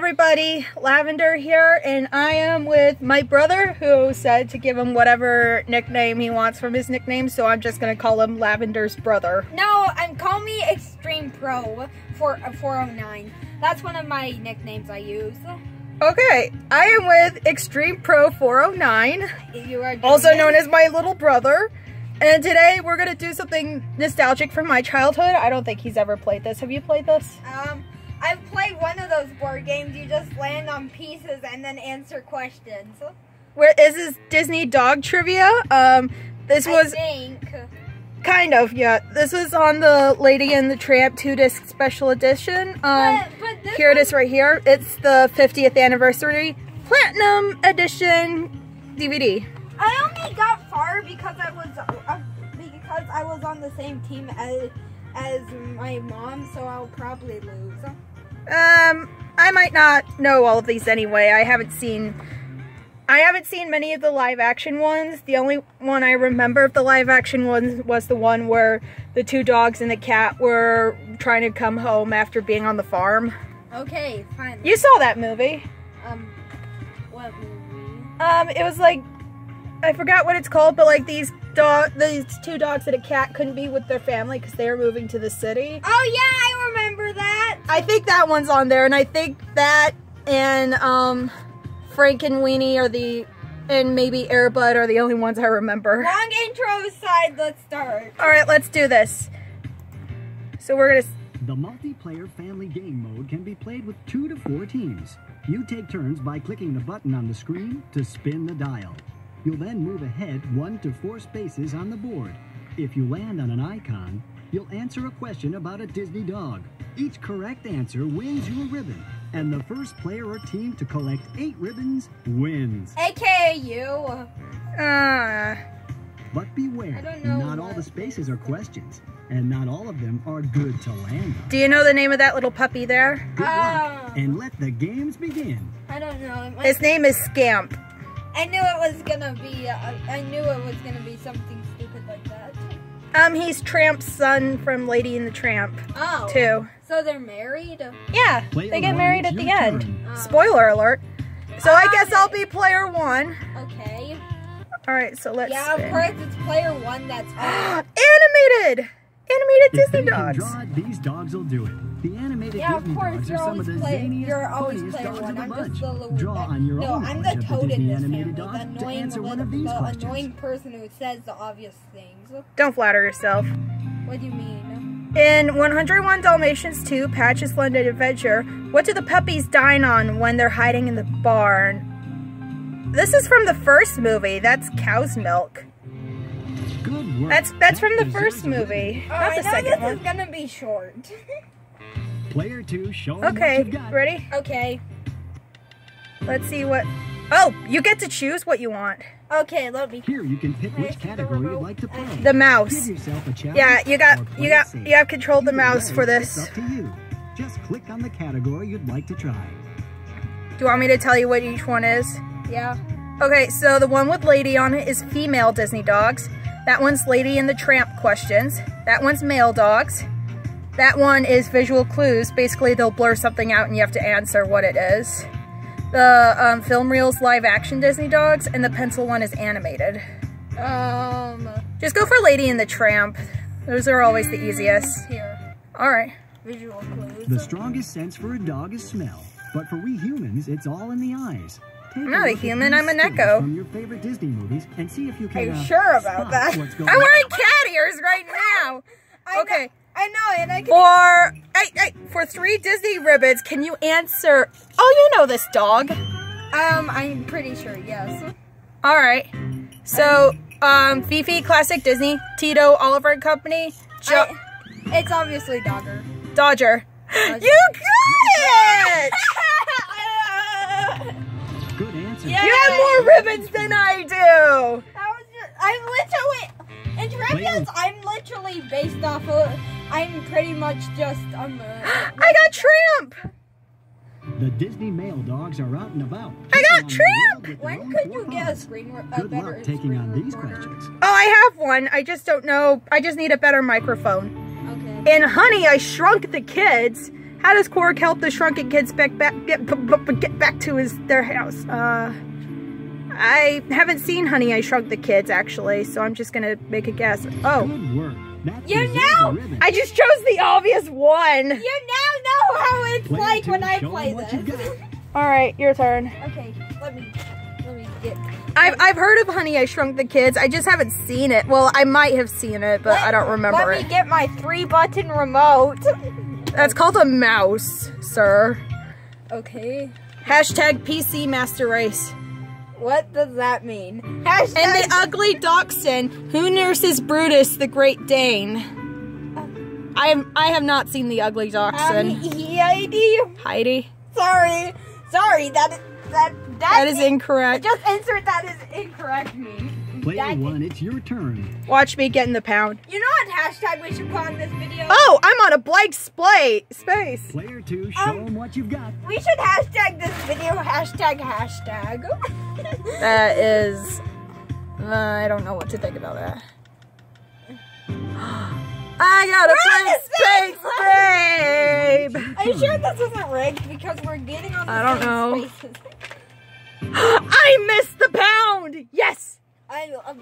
everybody, Lavender here, and I am with my brother who said to give him whatever nickname he wants from his nickname, so I'm just going to call him Lavender's brother. No, call me Extreme Pro 409. That's one of my nicknames I use. Okay, I am with Extreme Pro 409, You are also known as my little brother, and today we're going to do something nostalgic from my childhood. I don't think he's ever played this. Have you played this? I've played one of those board games. You just land on pieces and then answer questions. Where is this Disney dog trivia? This was kind of, yeah. This was on the Lady and the Tramp 2-disc special edition. Here it is right here. It's the 50th anniversary Platinum Edition DVD. I only got far because I was on the same team as my mom, so I'll probably lose. I might not know all of these anyway. I haven't seen many of the live action ones. The only one I remember of the live action ones was the one where the two dogs and the cat were trying to come home after being on the farm. Okay, fine. You saw that movie. What movie? It was like, I forgot what it's called, but like these two dogs and a cat couldn't be with their family because they were moving to the city. Oh yeah, I remember that. I think that one's on there, and I think that and Frank and Weenie and maybe Airbud are the only ones I remember. Long intro aside, let's start. All right, let's do this. So we're gonna. The multiplayer family game mode can be played with 2 to 4 teams. You take turns by clicking the button on the screen to spin the dial. You'll then move ahead 1 to 4 spaces on the board. If you land on an icon, you'll answer a question about a Disney dog. Each correct answer wins you a ribbon, and the first player or team to collect 8 ribbons wins. AKA you. But beware, I don't know not all the spaces are questions, and not all of them are good to land on. Do you know the name of that little puppy there? Good luck, and let the games begin. I don't know. His name is Scamp. I knew it was gonna be. I knew it was gonna be something stupid like that. He's Tramp's son from Lady and the Tramp. Oh. Too. So they're married? Yeah, they get married at the end. Spoiler alert. So I guess I'll be player 1. Okay. All right, so let's. Yeah, of course it's player 1. That's animated Disney dogs. Draw it, these dogs will do it. The animated Disney dogs are some of the you're always zaniest, player funniest 1. dogs I'm of the just the bunch. little. Draw on your own I'm bunch the of toad Disney in this animated family. dogs The to annoying, answer one of these questions. annoying person who says the obvious things. Don't flatter yourself. What do you mean? In 101 Dalmatians 2, Patch's London Adventure, what do the puppies dine on when they're hiding in the barn? This is from the first movie. That's cow's milk. Good work. That's from the first movie, not the second one. This is gonna be short. Player 2, show 'em what Okay, you've got. ready? Okay. Let's see what. Oh, you get to choose what you want. Okay, let me. Here you can pick which category you'd like to play. The mouse. Give yourself a challenge. Yeah, you or play it safe. have control of the Either mouse way, for this. It's up to you. Just click on the category you'd like to try. Do you want me to tell you what each one is? Yeah. Okay, so the one with Lady on it is female Disney dogs. That one's Lady and the Tramp questions. That one's male dogs. That one is visual clues. Basically, they'll blur something out and you have to answer what it is. The film reel's live action Disney dogs, and the pencil one is animated. Just go for Lady and the Tramp. Those are always the easiest. Here. Alright. Visual clues. The strongest sense for a dog is smell, but for we humans, it's all in the eyes. Take I'm not a look at human, these I'm a stills neko. From your favorite Disney movies, and see if you Are can. you sure about spot that? what's going I'm on. wearing cat ears right now! Okay. I know, and I can. For 3 Disney ribbons, can you answer? Oh, you know this dog. I'm pretty sure, yes. All right. So, Fifi, Classic Disney, Tito, Oliver and Company, It's obviously Dodger. Dodger. You got it! Good answer. Yeah. You have more ribbons than I do. I'm literally based off of. I'm pretty much just I got Tramp. The Disney male dogs are out and about. I got Tramp. When could you get a screen? Good luck taking on these questions. Oh, I have one. I just don't know. I just need a better microphone. Okay. In Honey, I Shrunk the Kids, How does Quark help the shrunken kids get back to their house? I haven't seen Honey, I Shrunk the Kids, actually, so I'm just gonna make a guess. Oh. Good work. That You deserves know- a ribbon. I just chose the obvious one! You now know how it's Player like when two, I show play 'em what you this. got. Alright, your turn. Okay, let me get. I've heard of Honey, I Shrunk the Kids. I just haven't seen it. Well, I might have seen it, but I don't remember Let it. me get my 3-button remote. That's called a mouse, sir. Okay. Hashtag PC Master Race. What does that mean? And Hashtag. the ugly dachshund who nurses Brutus the Great Dane. I have not seen the ugly dachshund. Heidi. Heidi. Sorry. That is incorrect. Just insert that as incorrect me. Player one, it's your turn. Watch me get in the pound. You know what hashtag we should put on this video? Oh, I'm on a blank space. Player two, show 'em what you've got. We should hashtag this video hashtag. That is... I don't know what to think about that. I got a blank space, babe! Are you sure this isn't rigged? Because we're getting on the I don't same know. spaces. I missed the pound! Yes! Are you a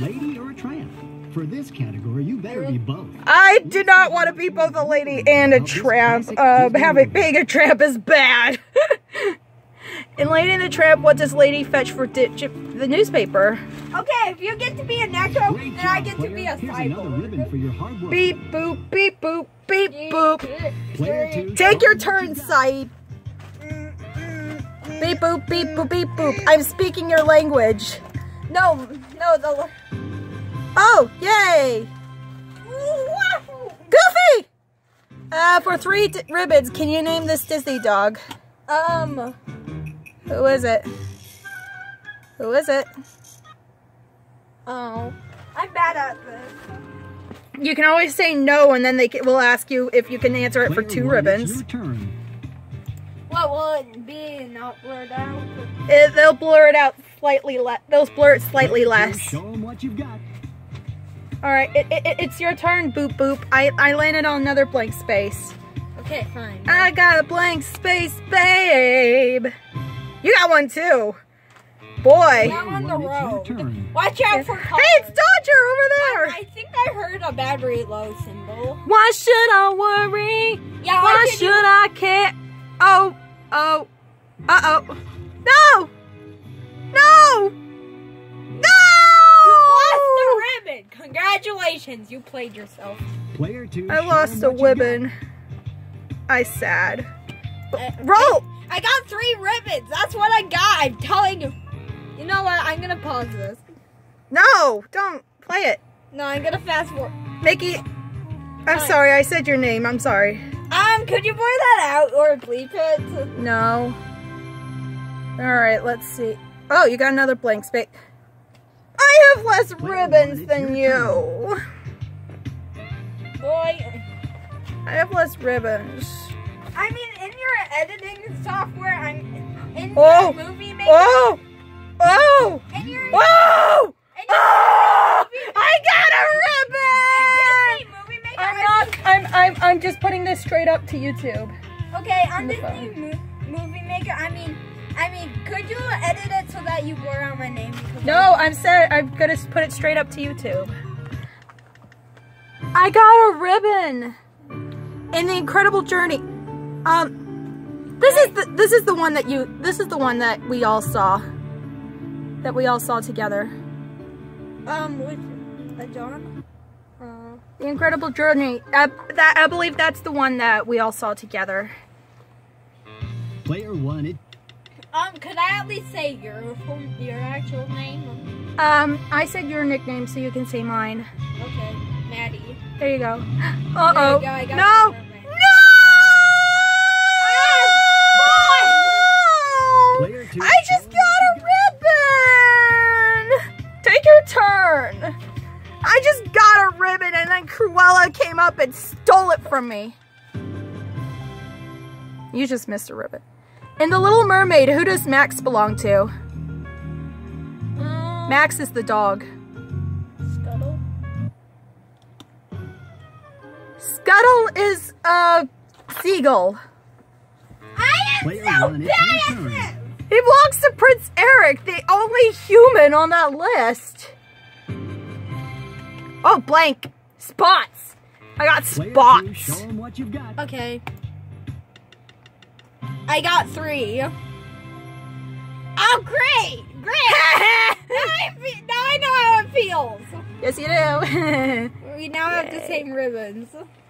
lady or a tramp? For this category, you better be both. I do not want to be both a lady and a tramp. Being a tramp is bad. In Lady and the Tramp, what does Lady fetch for the newspaper? Okay, if you get to be an echo, Great then I job, get to player. be a Here's another ribbon cyborg. for your hard work. Beep boop, beep boop, beep boop. Player two, Take show your 'em what turn, you got. Saeed. Beep boop, beep boop, beep boop. I'm speaking your language. No, the. Oh, yay! Goofy! For 3 ribbons, can you name this Disney dog? Who is it? Who is it? Oh, I'm bad at this. You can always say no, and then they will ask you if you can answer it for Player 2 one, it's ribbons. your turn. What will it be? Not blurred out. They'll blur it out slightly less. They'll blur it slightly Player two, less. show 'em what you've got. All right, it's your turn, boop boop. I landed on another blank space. Okay, fine. I got a blank space, babe. You got one too, boy. I'm on the Player one, road. it's your turn. Watch out for cars. Hey, it's Dodger over there. I think I heard a battery low symbol. Why should I worry? Yeah, Why should should I care? Oh, uh-oh. No! No! You lost No! the ribbon. Congratulations, you played yourself. Player two, I show 'em lost a what you got. ribbon. I sad. Uh, Roll! I got 3 ribbons. That's what I got. I'm telling you. You know what? I'm gonna pause this. No, don't play it. No, I'm gonna fast forward. Mickey, I'm sorry, I said your name. I'm sorry. Could you blur that out or bleep it? No. Alright, let's see. Oh, you got another blank space. I have less ribbons than you. Boy. I have less ribbons. I mean, in your editing software, in Oh! your movie maker. Oh! Oh! In your, Oh! in your Oh! movie I got a ribbon! Disney movie maker. I'm just putting this straight up to YouTube. Okay, on the Disney movie maker. I mean, could you edit it so that you blur out my name? Because No, I'm gonna put it straight up to YouTube. I got a ribbon in the Incredible Journey. This is the one that we all saw. That we all saw together. Which John? The Incredible Journey. I believe that's the one that we all saw together. Player one, it. Could I at least say your actual name? I said your nickname, so you can say mine. Okay, Maddie. There you go. There Uh-oh. you go, I got No! it. No! Player two, I just got a ribbon! Take your turn. I just got a ribbon and then Cruella came up and stole it from me. You just missed a ribbon. In The Little Mermaid, who does Max belong to? Max is the dog. Scuttle? Scuttle is, seagull. I am Player so one, it's bad your at turn. this. He belongs to Prince Eric, the only human on that list. Oh, blank. Spots. I got Player two, spots. show them what you've got. Okay. I got 3. Oh, great! Great! now I know how it feels. Yes, you do. We now have the same ribbons.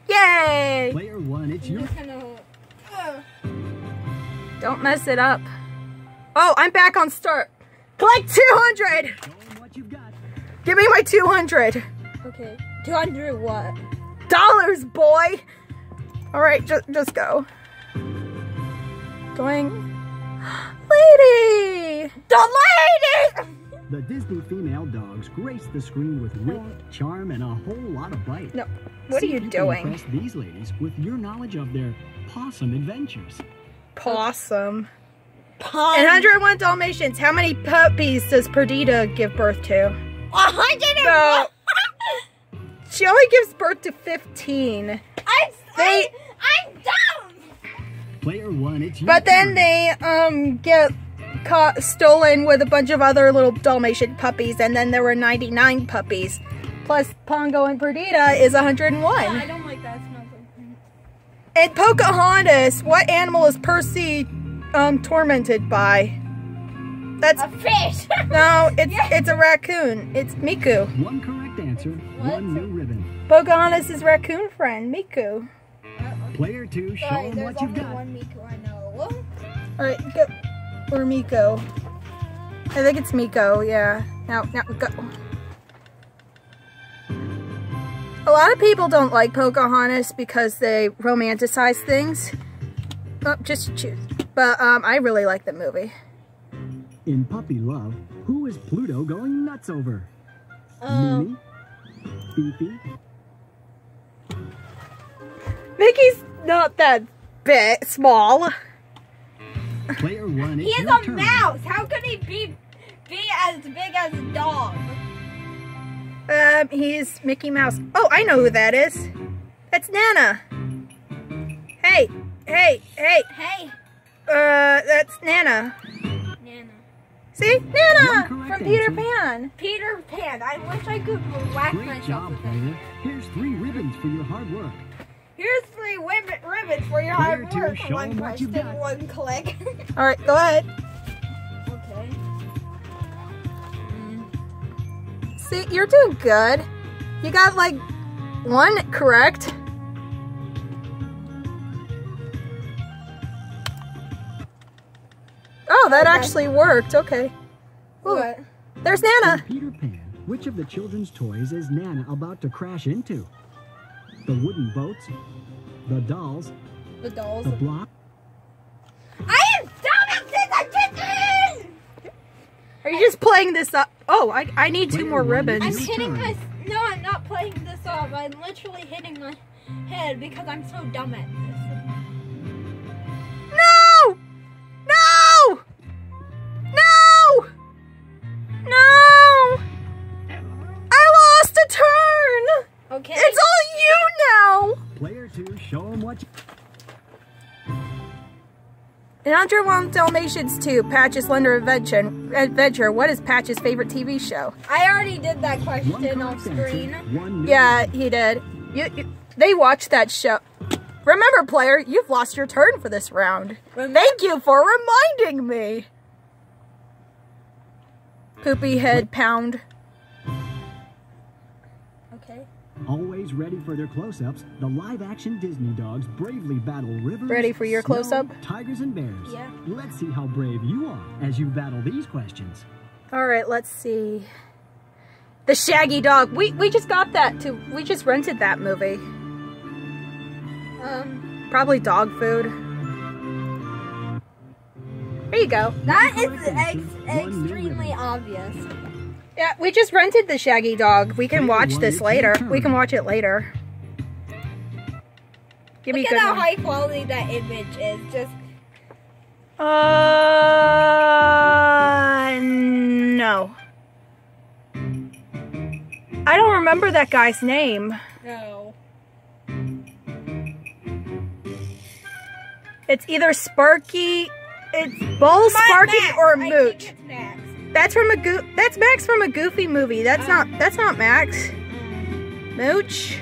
Yay! Player one, it's I'm your just gonna... Don't mess it up. Oh, I'm back on start. Collect 200. show them what you've got. Give me my 200. Okay. 200 what? Dollars, boy. All right, just go. Going. Lady! The lady! The Disney female dogs grace the screen with wit, charm, and a whole lot of bite. No, what are See you if can doing? impress these ladies with your knowledge of their possum adventures. Possum. Pun. In 101 Dalmatians, how many puppies does Perdita give birth to? 101. She only gives birth to 15. I'm dumb. Player one, it's your But then turn. they get caught stolen with a bunch of other little Dalmatian puppies, and then there were 99 puppies. Plus Pongo and Perdita is 101. I don't like that. It smells like... In Pocahontas, what animal is Percy tormented by? That's A fish. no, it's a raccoon. It's Miku. One correct answer, What? one new ribbon. Pocahontas' raccoon friend, Miku. Player two, show Sorry, them there's what you've only got. one Miku I know. All right, go. Or Miko. I think it's Miko. Yeah. Now go. A lot of people don't like Pocahontas because they romanticize things. Oh, just choose. But I really like the movie. In Puppy Love, who is Pluto going nuts over? Mimi? Fifi? Mickey's not that big, small. Player one, it's He's your a turn. mouse. How could he be as big as a dog? He's Mickey Mouse. Oh, I know who that is. That's Nana. Hey. Hey, That's Nana. Nana. See? One Nana! correct From Peter answer. Pan. Peter Pan. I wish I could whack Great myself job, with that. player. Here's 3 ribbons for your hard work. Here's 3 ribbons for your Player hard two, work. show 'em One what you've question, got. 1 click. All right, go ahead. Okay. See, you're doing good. You got like 1 correct. Oh, that Okay. actually worked. Okay. Ooh, What? there's In Nana. Peter Pan, which of the children's toys is Nana about to crash into? The wooden boats? The dolls? The dolls. The block? I am dumb at this. I didn't. Are you just playing this up? Oh, I need 2 Player more one, ribbons. I'm Your hitting turn. my... No, I'm not playing this off. I'm literally hitting my head because I'm so dumb at this. No! No! No! No! I lost a turn! Okay. It's all you now! Player two, show them what you... In 101 Dalmatians 2, Patch's Slender Adventure, what is Patch's favorite TV show? I already did that One question off correct screen. answer, one new Yeah, he did. They watched that show. Remember, player, you've lost your turn for this round. Thank you for reminding me. Poopy head pound. Okay. Always ready for their close-ups, the live-action Disney dogs bravely battle rivers, Ready for your snow, close-up? tigers, and bears. Yeah. Let's see how brave you are as you battle these questions. All right, let's see. The Shaggy Dog. We just got that too. We just rented that movie. Probably dog food. There you go. That One is correct answer, one new extremely ribbon. obvious. Yeah, we just rented the Shaggy Dog. We can Player watch one, this it's later. your turn. We can watch it later. Give me a Look good at how one. high quality that image is. Just No. I don't remember that guy's name. no. It's either Sparky, it's both Sparky or Mooch. That's Max from a Goofy movie. That's not Max. Mooch.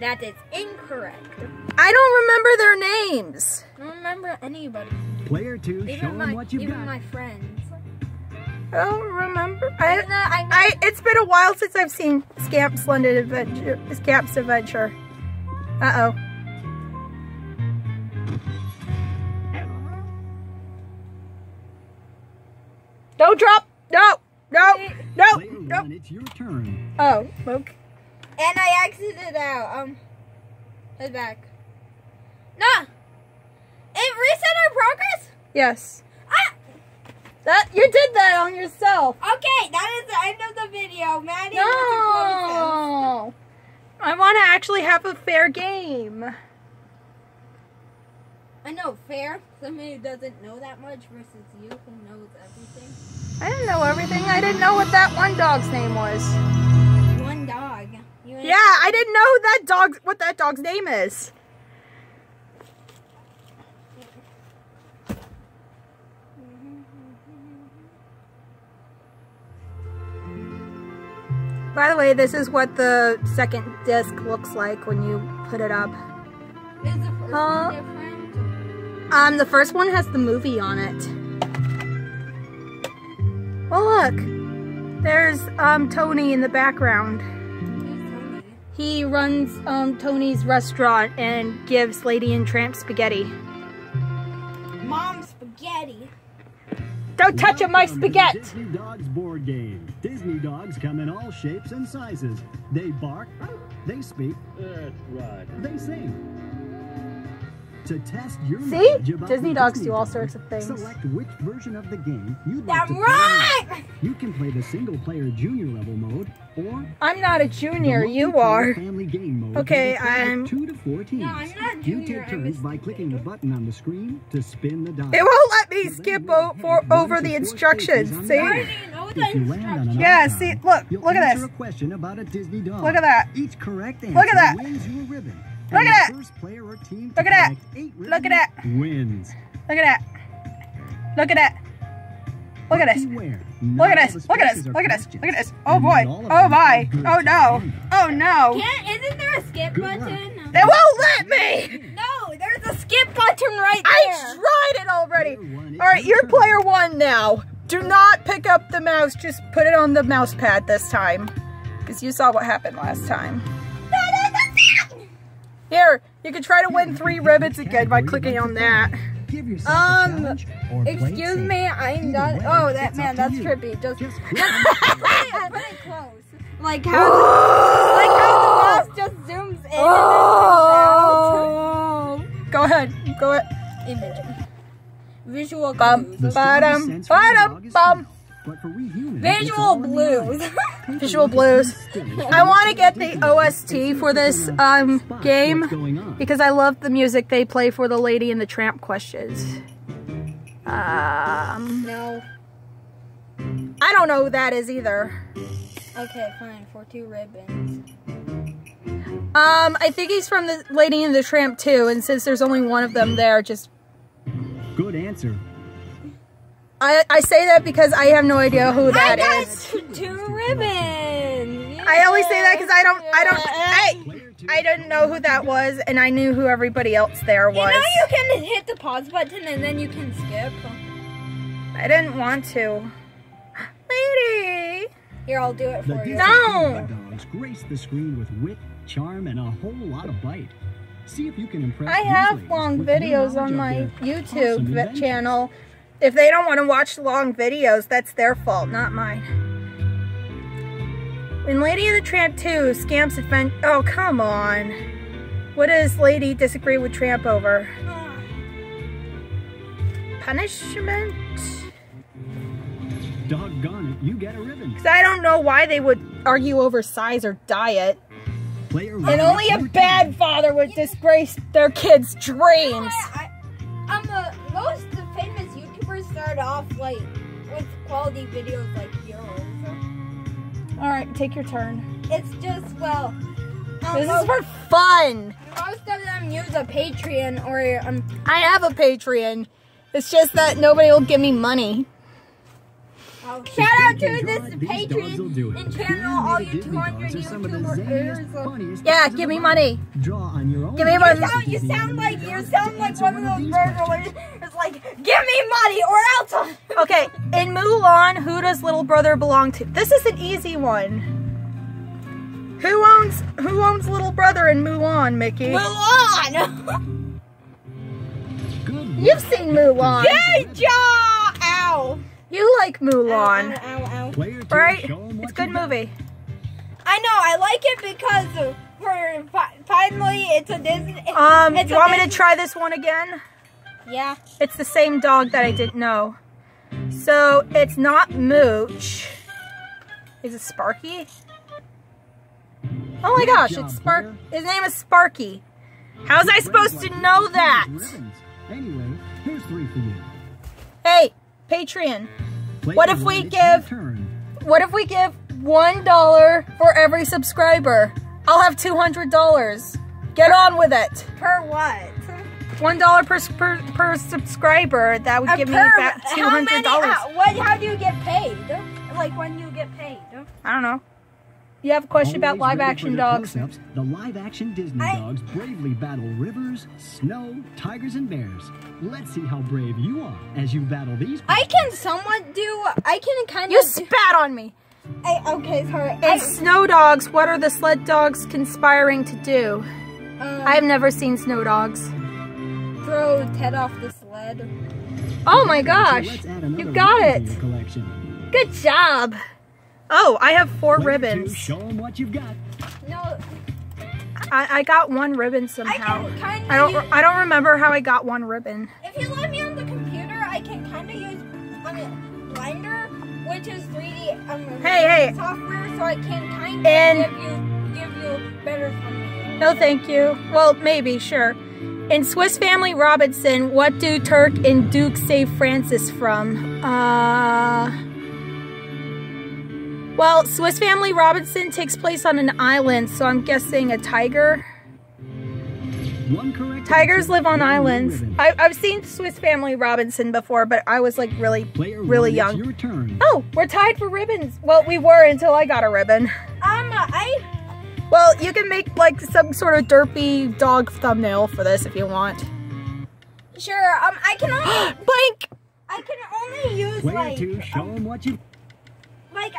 That is incorrect. I don't remember their names. I don't remember anybody. Player 2, show them what you've got. Even my friends. I don't remember. It's been a while since I've seen Scamp's Adventure. Uh-oh. Don't drop! No! Player 1, it's your turn. Oh, okay. And I exited out. Head back. Nah! It reset our progress? Yes. You did that on yourself. Okay, that is the end of the video. Maddie, No! I want to actually have a fair game. I know, fair. Somebody who doesn't know that much versus you who knows everything. I didn't know everything. I didn't know what that one dog's name was. One dog. Yeah, I didn't know what that dog's name is. By the way, this is what the second disc looks like when you put it up. Is the first one different? The first one has the movie on it. Well, look. There's Tony in the background. Who's Tony? He runs Tony's restaurant and gives Lady and Tramp spaghetti. Mom spaghetti. Don't touch my spaghetti! Disney Dogs board game. Disney dogs come in all shapes and sizes. They bark, they speak, they sing. To test your knowledge about Disney the dogs Disney do all dog, sorts of things. Select which version of the game you'd like to play. Right! You can play the single-player junior level mode, or I'm not a junior, the you multiplayer are. Family game mode. Okay, can be played I'm... with 2 to 4 teams. No, I'm not You junior, take I'm turns a by clicking the button on the screen to spin the dial. It won't let me So then skip move ahead over one the to 4 instructions, spaces on the see? I dial. didn't know If you land on an Yeah, icon, see, you'll look at answer this. a question about a Disney dog. Look at that. Each correct answer Look at that. wins you a ribbon. Look And at the that. first player or team Look to at that. collect 8 ribbons Look at that. wins. Look at that. Look at that. Look at this. Beware, Look at not all this. the Look at this. spaces are Look at this. questions, Look at this. Oh and boy. not all of Oh them my. are good Oh to no. find. Oh no. Isn't there a skip Good luck. button? It won't let me. No, there's a skip button right there. I tried it already. Player 1, it's All right, your you're turn. player 1 now. Do not pick up the mouse. Just put it on the mouse pad this time, because you saw what happened last time. Here, you can try to win 3 ribbons again by clicking on that. Give yourself a challenge or play it Excuse safe. me, I'm Either done. way, Oh, that it's man, up to that's you. trippy. Just Just put it close. Like how the mouse just zooms in Oh. Go ahead. Go ahead. and then zooms out. Image. Visual Bum, clues. The ba-dum, strongest sense for the ba-dum, dog is bum. smell. But for we humans, it's Visual all in the blues. eyes. Take a Visual look at blues. these stills. I want to get the Take a look OST and see for if you this can spot what's game going on. because I love the music they play for the Lady and the Tramp questions. No. I don't know who that is either. Okay, fine. For 2 ribbons. I think he's from the Lady and the Tramp too, and since there's only one of them there, just Good answer. I say that because I have no idea who that is. 2 ribbons. I only say that because Player 2 I didn't know who that was, and I knew who everybody else there You was. know you can hit the pause button and then you can skip. I didn't want to. Lady! Here, I'll do it The for you. Disney No. dogs grace the screen with wit, charm, and a whole lot of bite. See if you can impress I these have ladies long with your videos knowledge on of my their YouTube awesome inventions. channel. If they don't want to watch long videos, that's their fault, not mine. In Lady and the Tramp 2, Scamp's adventure. Oh, come on. What does Lady disagree with Tramp over? Punishment? Doggone it, you get a ribbon. Because I don't know why they would argue over size or diet. Player And 1, only a your bad turn. father would disgrace their kids' dreams. Most famous YouTubers start off like with quality videos like yours. Alright, take your turn. It's just This is for fun. most of them use a Patreon or I have a Patreon. It's just that nobody will give me money. Shout out to this Patreon channel, all you 200 YouTubers. Yeah, give me money. Draw on your own. Give me money. You sound like one of those burglars. It's like, give me money or else. Okay, in Mulan, who does little brother belong to? This is an easy one. Who owns little brother in Mulan, Mickey? Mulan. You've seen Mulan. Good job. Ow. You like Mulan, Ow. right? It's a good movie. I know. I like it because finally it's a Disney. Do you want me to try this one again? Yeah. It's the same dog that I didn't know. So it's not Mooch. Is it Sparky? Oh my gosh, it's Spark. His name is Sparky. How was I supposed to know that? Anyway, here's 3 for you. Hey, Patreon. What if we give $1 for every subscriber? I'll have $200. Get on with it. Per what? $1 per subscriber. That would give me about $200. How do you get paid? Like when you get paid? I don't know. You have a question about live action dogs? The live action Disney dogs bravely battle rivers, snow, tigers, and bears. Let's see how brave you are as you battle these. I can kind of. You spat on me. Okay, sorry. In Snow Dogs, what are the sled dogs conspiring to do? I've never seen Snow Dogs. Throw Ted off the sled. Oh my gosh, you got it. Good job. Oh, I have 4 ribbons. Show them what you've got. No. I got 1 ribbon somehow. I don't remember how I got 1 ribbon. If you let me on the computer, I can kind of use Blender, which is 3D software, so I can kind of give you better thumbnails. No, thank you. Well, maybe, sure. In Swiss Family Robinson, what do Turk and Duke save Francis from? Well, Swiss Family Robinson takes place on an island, so I'm guessing a tiger. Tigers live on islands. I've seen Swiss Family Robinson before, but I was like really young. Oh, we're tied for ribbons. Well, we were until I got a ribbon. Well, you can make like some sort of derpy dog thumbnail for this if you want. Sure. I can only blank. I can only use Player 2, show them what you. I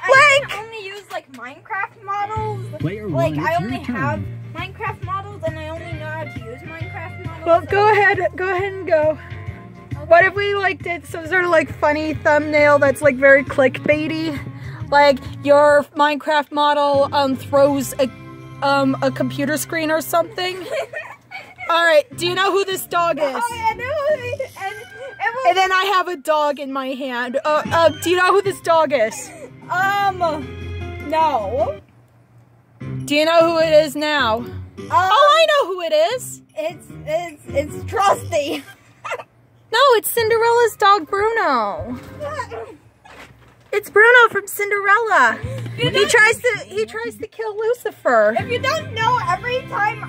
can only use like Minecraft models. Player 1, I only have Minecraft models and I only know how to use Minecraft models. Well, go ahead and go. Okay. What if we like did some sort of like funny thumbnail that's like very clickbaity? Like your Minecraft model throws a computer screen or something? Alright, do you know who this dog is? Oh, yeah, no, and then I have a dog in my hand. Do you know who this dog is? No. Do you know who it is now? Oh, I know who it is. It's Trusty. No, it's Cinderella's dog, Bruno. It's Bruno from Cinderella. He tries to kill Lucifer. If you don't know, every time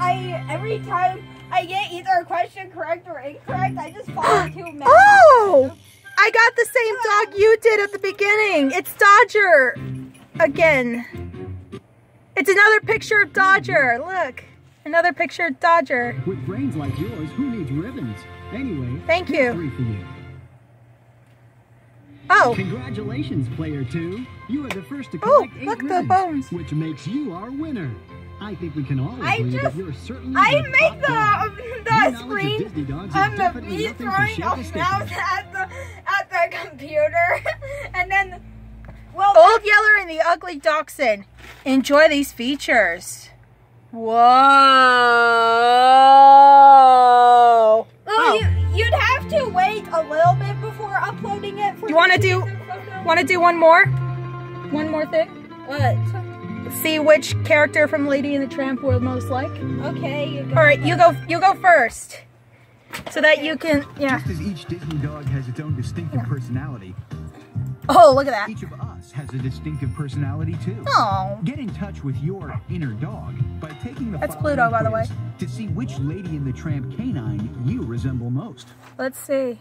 I get either a question correct or incorrect, I just fall into a mess. Oh! I got the same dog you did at the beginning. It's Dodger. Again. It's another picture of Dodger. Look. Another picture of Dodger. With brains like yours, who needs ribbons? Anyway, thank you. 3 for you. Oh. Congratulations, Player 2. You are the first to collect 8 look, ribbons, the bones. which makes you our winner. I think we can all agree that you're certainly the screen of me throwing a mouse at the computer, and then Old Yeller and the Ugly Dachshund. Enjoy these features. Whoa! Well, you'd have to wait a little bit before uploading it. You want to do one more? One more thing? What? See which character from Lady and the Tramp we'll most like. Okay, you go. All right, you go first, so that you can. Yeah. Just as each Disney dog has its own distinctive personality, Oh, look at that. Each of us has a distinctive personality too. Oh. Get in touch with your inner dog by taking the That's following Pluto, by the quiz way. to see which Lady in the Tramp canine you resemble most. Let's see.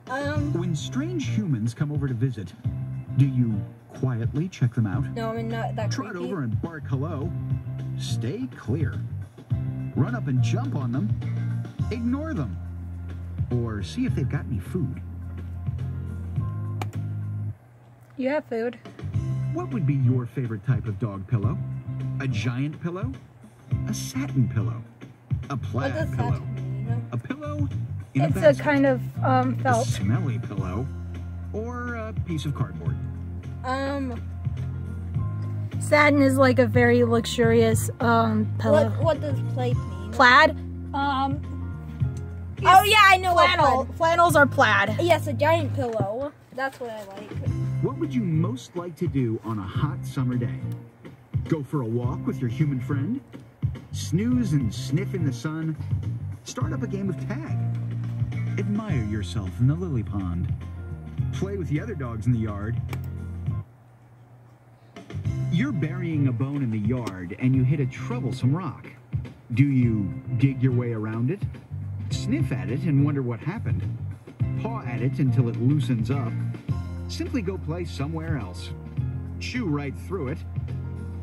When strange humans come over to visit, do you quietly check them out? No, I'm not that Trot creepy. over and bark hello. Stay clear. Run up and jump on them. Ignore them. Or see if they've got any food. You have food. What would be your favorite type of dog pillow? A giant pillow? A satin pillow? A What plaid does pillow? that mean? A pillow in It's a a basket? kind of A felt. smelly pillow? Or a piece of cardboard? Satin is like a very luxurious pillow. What does plaid mean? Plaid? Oh yeah, I know Flannel. what plaid. Flannels are plaid. Yes, a giant pillow. That's what I like. What would you most like to do on a hot summer day? Go for a walk with your human friend? Snooze and sniff in the sun? Start up a game of tag? Admire yourself in the lily pond? Play with the other dogs in the yard? You're burying a bone in the yard and you hit a troublesome rock. Do you dig your way around it? Sniff at it and wonder what happened? Paw at it until it loosens up? Simply go play somewhere else. Chew right through it.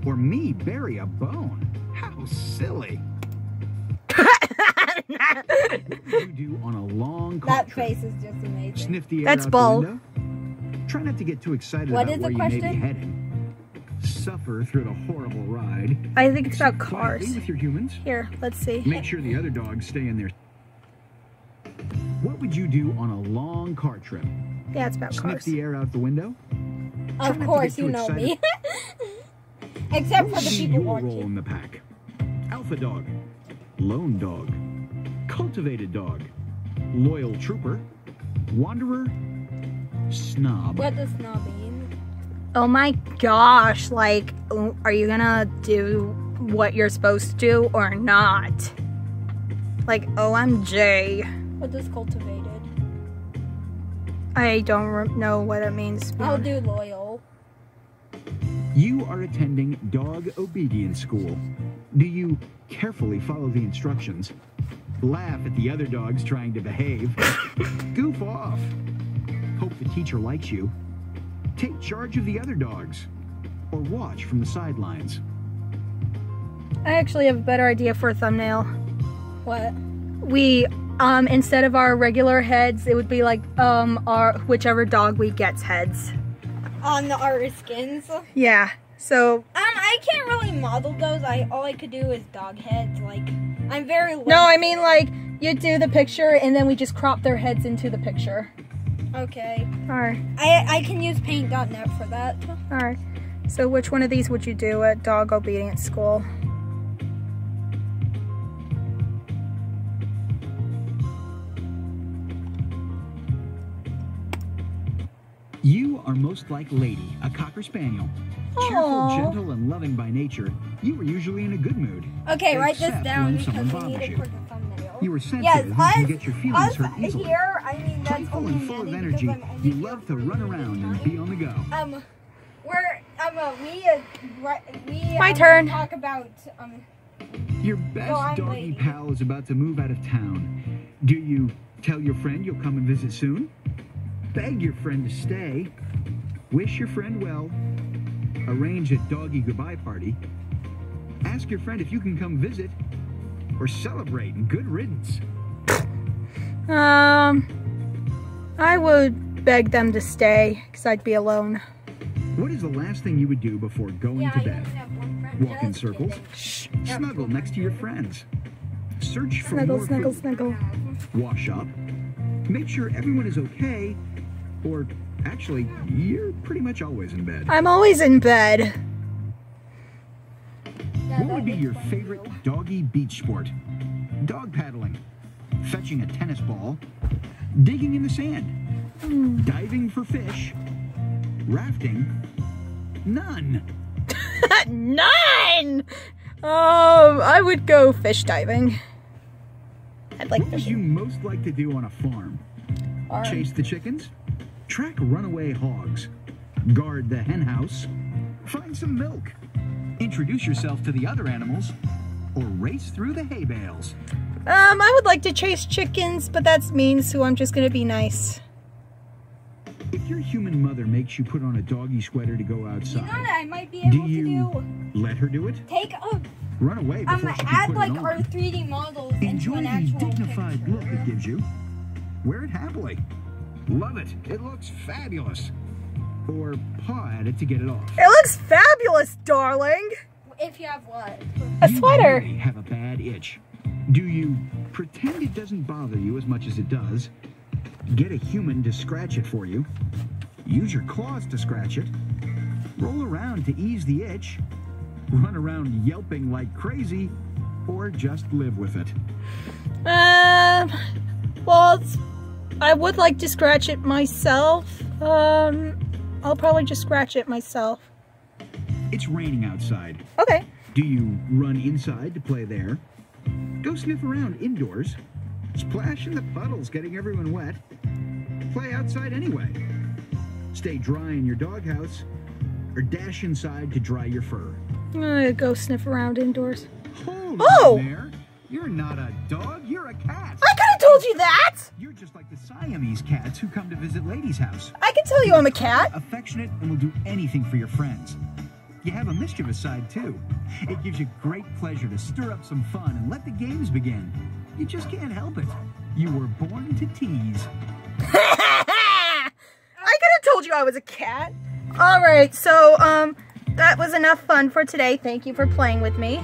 Or me bury a bone? How silly. What would you do on a long car That trip? face is just amazing. Sniff the air That's out Bull. the window? Try not to get too excited What about is where the you may be question? heading. Suffer through the horrible ride. I think it's about Sit cars. quietly with your humans. Here, let's see. Make sure the other dogs stay in there. What would you do on a long car trip? Yeah, it's about Sniff cars. the air out the window? Try Of not to course, get you too know excited. me. Except What for would the be people your role watching. in the pack? Alpha dog, lone dog, cultivated dog, loyal trooper, wanderer, snob. What does snob mean? Oh my gosh, like, are you gonna do what you're supposed to do or not? Like, OMG. What does cultivated? I don't know what it means. I'll do loyal. You are attending dog obedience school. Do you carefully follow the instructions? Laugh at the other dogs trying to behave? Goof off? Hope the teacher likes you? Take charge of the other dogs? Or watch from the sidelines? I actually have a better idea for a thumbnail. What? We, instead of our regular heads, it would be like, our whichever dog we get's heads. On the art skins. Yeah, so. I can't really model those. All I could do is dog heads. Like, I'm very No, I mean, like, you do the picture and then we just crop their heads into the picture. Okay. Alright, I can use paint.net for that. alright. So which one of these would you do at dog obedience school? You are most like Lady, a Cocker Spaniel. Cheerful, Aw. gentle, and loving by nature, you are usually in a good mood. Okay, write this Except down when because someone we bothers need it you. for the thumbnail. You are sensitive Yes, and can get your feelings us hurt easily. here, I mean, that's Playful only and full of Manny energy, because I'm only you here love to for run a around limited and be on the go. time. We My turn. talk about, Your Go best on, doggy Lady. pal is about to move out of town. Do you tell your friend you'll come and visit soon? Beg your friend to stay? Wish your friend well? Arrange a doggy goodbye party? Ask your friend if you can come visit? Or celebrate and good riddance? I would beg them to stay, because I'd be alone. What is the last thing you would do before going yeah, to I bed? only have one friend. Walk in Just circles? kidding. Shh. Snuggle next to your friends. Search for Snuggle, more snuggle, food. snuggle. Wash up. Make sure everyone is okay. Or actually, you're pretty much always in bed. I'm always in bed. Yeah, What that would be makes your fun favorite too. doggy beach sport? Dog paddling, fetching a tennis ball, digging in the sand, diving for fish, rafting, none. None! I would go fish diving. I'd like What would you fishing. most like to do on a farm? Alright. Chase the chickens? Track runaway hogs. Guard the hen house. Find some milk. Introduce yourself to the other animals. Or race through the hay bales. I would like to chase chickens, but that's mean, so I'm just gonna be nice. If your human mother makes you put on a doggy sweater to go outside, you know what I might be able to do? Let her do it? Take a... Run away before she can add put like it on. our 3D models into Enjoy an the actual dignified picture. look it gives you. Wear it happily. Love it. It looks fabulous. Or paw at it to get it off. It looks fabulous, darling. If you have what? A sweater. You really have a bad itch. Do you pretend it doesn't bother you as much as it does? Get a human to scratch it for you. Use your claws to scratch it. Roll around to ease the itch. Run around yelping like crazy. Or just live with it. Well, I would like to scratch it myself. I'll probably just scratch it myself. It's raining outside. Okay. Do you run inside to play there? Go sniff around indoors. Splash in the puddles, getting everyone wet. Play outside anyway. Stay dry in your doghouse, or dash inside to dry your fur. I'm gonna go sniff around indoors. Hold Oh! on there. You're not a dog, you're a cat. I could have told you that! You're just like the Siamese cats who come to visit Lady's house. I can tell you I'm a cat. Affectionate and will do anything for your friends. You have a mischievous side, too. It gives you great pleasure to stir up some fun and let the games begin. You just can't help it. You were born to tease. I could have told you I was a cat. Alright, so, that was enough fun for today. Thank you for playing with me.